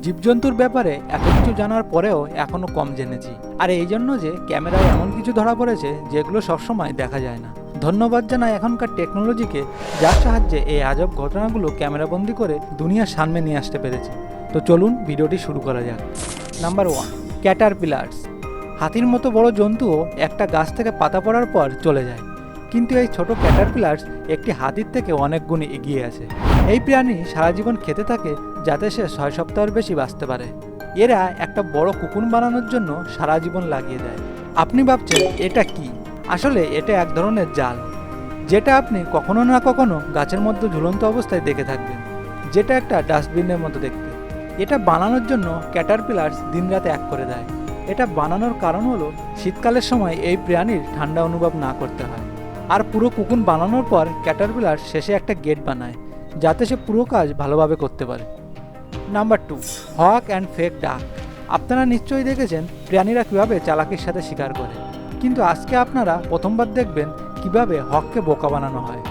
জীবজন্তুর ব্যাপারে এত কিছু জানার পরেও এখনো কম জেনেছি, আর এই জন্য যে ক্যামেরায় এমন কিছু ধরা পড়েছে যেগুলো সবসময় দেখা যায় না। ধন্যবাদ জানাই এখনকার টেকনোলজিকে, যার সাহায্যে এই আজব ঘটনাগুলো ক্যামেরাবন্দি করে দুনিয়ার সামনে নিয়ে আসতে পেরেছে। তো চলুন ভিডিওটি শুরু করা যাক। নাম্বার 1, ক্যাটারপিলার্স। হাতির মতো বড় জন্তুও একটা গাছ থেকে পাতা পড়ার পর চলে যায়, কিন্তু এই ছোট ক্যাটারপিলার্স একটি হাতির থেকে অনেক গুণ এগিয়ে আছে। এই প্রাণী সারা জীবন খেতে থাকে যাতে সে 6 সপ্তাহের বেশি বাঁচতে পারে। এরা একটা বড় কুকুন বানানোর জন্য সারা জীবন লাগিয়ে দেয়। আপনি ভাবছেন এটা কি? আসলে এটা এক ধরনের জাল, যেটা আপনি কখনো না কখনো গাছের মধ্যে ঝুলন্ত অবস্থায় দেখে থাকবেন, যেটা একটা ডাস্টবিনের মতো দেখতে। এটা বানানোর জন্য ক্যাটারপিলার্স দিনরাত এক করে দেয়। এটা বানানোর কারণ হলো শীতকালের সময় এই প্রাণীর ঠান্ডা অনুভব না করতে হয়। আর পুরো কুকুন বানানোর পর ক্যাটারপিলার শেষে একটা গেট বানায় যাতে সে পুরো কাজ ভালোভাবে করতে পারে। নাম্বার 2, হক অ্যান্ড ফেক ডাক। আপনারা নিশ্চয়ই দেখেছেন প্রাণীরা কীভাবে চালাকির সাথে শিকার করে, কিন্তু আজকে আপনারা প্রথমবার দেখবেন কিভাবে হককে বোকা বানানো হয়।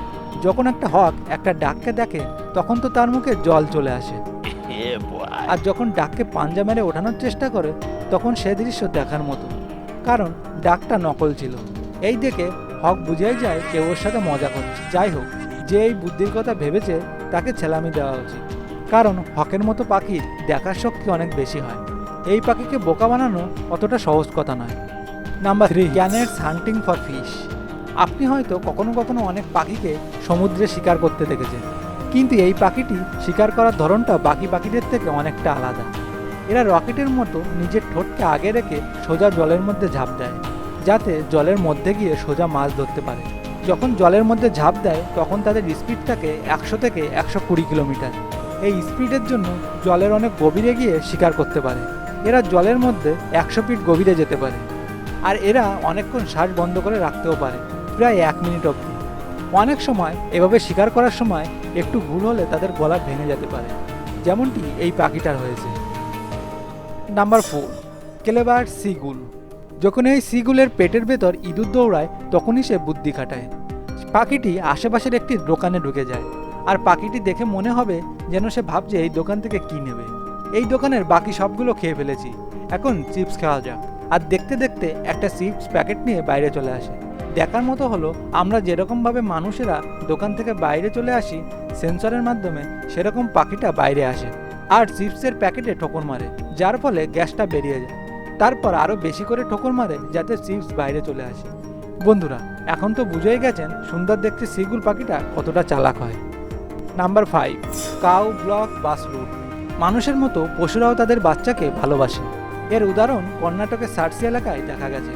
যখন একটা হক একটা ডাককে দেখে তখন তো তার মুখে জল চলে আসে, আর যখন ডাককে পাঞ্জা মেরে ওঠানোর চেষ্টা করে তখন সে দৃশ্য দেখার মতো, কারণ ডাকটা নকল ছিল। এই দেখে হক বুঝেই যায় কেউ ওর সাথে মজা করছে। যাই হোক, যে এই বুদ্ধির কথা ভেবেছে তাকে ছেলামি দেওয়া উচিত, কারণ হকের মতো পাখির দেখার শক্তি অনেক বেশি হয়। এই পাখিকে বোকা বানানো অতটা সহজ কথা নয়। Number 3, gannets hunting for fish. আপনি হয়তো কখনো কখনো অনেক পাখিকে সমুদ্রে শিকার করতে দেখেছেন, কিন্তু এই পাখিটি শিকার করার ধরনটা বাকি পাখিদের থেকে অনেকটা আলাদা। এরা রকেটের মতো নিজের ঠোঁটকে আগে রেখে সোজা জলের মধ্যে ঝাঁপ দেয়, যাতে জলের মধ্যে গিয়ে সোজা মাছ ধরতে পারে। যখন জলের মধ্যে ঝাঁপ দেয় তখন তাদের স্পিড থাকে 100 থেকে 120 কিলোমিটার। এই স্পিডের জন্য জলের অনেক গভীরে গিয়ে শিকার করতে পারে। এরা জলের মধ্যে 100 ফিট গভীরে যেতে পারে, আর এরা অনেকক্ষণ শ্বাস বন্ধ করে রাখতেও পারে, প্রায় 1 মিনিট অবধি। অনেক সময় এভাবে শিকার করার সময় একটু ভুল হলে তাদের গলা ভেঙে যেতে পারে, যেমনটি এই পাখিটার হয়েছে। Number 4, clever seagull. যখন এই সিগুলের পেটের ভেতর ইঁদুর দৌড়ায় তখনই সে বুদ্ধি খাটায়। পাখিটি আশেপাশের একটি দোকানে ঢুকে যায়, আর পাখিটি দেখে মনে হবে যেন সে ভাবছে এই দোকান থেকে কী নেবে। এই দোকানের বাকি সবগুলো খেয়ে ফেলেছি, এখন চিপস খাওয়া যাক। আর দেখতে দেখতে একটা চিপস প্যাকেট নিয়ে বাইরে চলে আসে। দেখার মতো হলো আমরা যেরকমভাবে মানুষেরা দোকান থেকে বাইরে চলে আসি সেন্সরের মাধ্যমে, সেরকম পাখিটা বাইরে আসে আর চিপসের প্যাকেটে ঠোকর মারে, যার ফলে গ্যাসটা বেরিয়ে যায়। তারপর আরও বেশি করে ঠোকর মারে যাতে চিপস বাইরে চলে আসে। বন্ধুরা, এখন তো বুঝেই গেছেন সুন্দর দেখতে সিগুল পাখিটা কতটা চালাক হয়। Number 5, cow block bus route. মানুষের মতো পশুরাও তাদের বাচ্চাকে ভালোবাসে। এর উদাহরণ কর্ণাটকের সার্সি এলাকায় দেখা গেছে।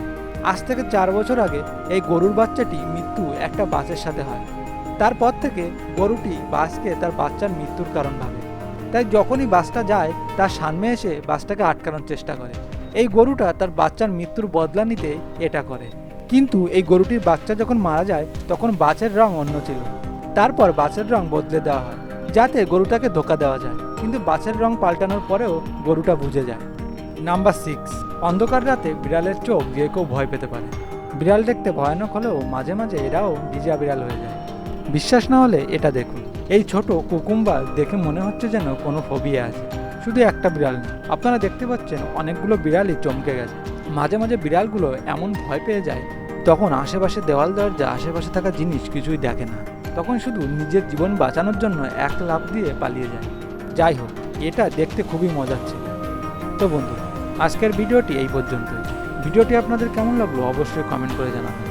আজ থেকে 4 বছর আগে এই গরুর বাচ্চাটি মৃত্যু একটা বাসের সাথে হয়। তারপর থেকে গরুটি বাসকে তার বাচ্চার মৃত্যুর কারণ ভাবে, তাই যখনই বাসটা যায় তার সামনে এসে বাসটাকে আটকানোর চেষ্টা করে। এই গরুটা তার বাচ্চার মৃত্যুর বদলা নিতে এটা করে, কিন্তু এই গরুটির বাচ্চা যখন মারা যায় তখন বাসের রং অন্য ছিল। তারপর বাসের রং বদলে দেওয়া হয় যাতে গরুটাকে ধোকা দেওয়া যায়, কিন্তু বাসের রং পাল্টানোর পরেও গরুটা বুঝে যায়। নাম্বার 6, অন্ধকার রাতে বিড়ালের চোখ যে কেউ ভয় পেতে পারে। বিড়াল দেখতে ভয়ানক হলেও মাঝে মাঝে এরাও ভিজা বিড়াল হয়ে যায়। বিশ্বাস না হলে এটা দেখুন। এই ছোট কুকুম্বার দেখে মনে হচ্ছে যেন কোনো ফোবিয়া আছে। শুধু একটা বিড়াল না, আপনারা দেখতে পাচ্ছেন অনেকগুলো বিড়ালই চমকে গেছে। মাঝে মাঝে বিড়ালগুলো এমন ভয় পেয়ে যায় তখন আশেপাশে দেওয়াল দরজা আশেপাশে থাকা জিনিস কিছুই দেখে না, তখন শুধু নিজের জীবন বাঁচানোর জন্য এক লাফ দিয়ে পালিয়ে যায়। যাই হোক, এটা দেখতে খুবই মজার ছিল। তো বন্ধুরা, আজকের ভিডিওটি এই পর্যন্তই। ভিডিওটি আপনাদের কেমন লাগলো অবশ্যই কমেন্ট করে জানাবেন।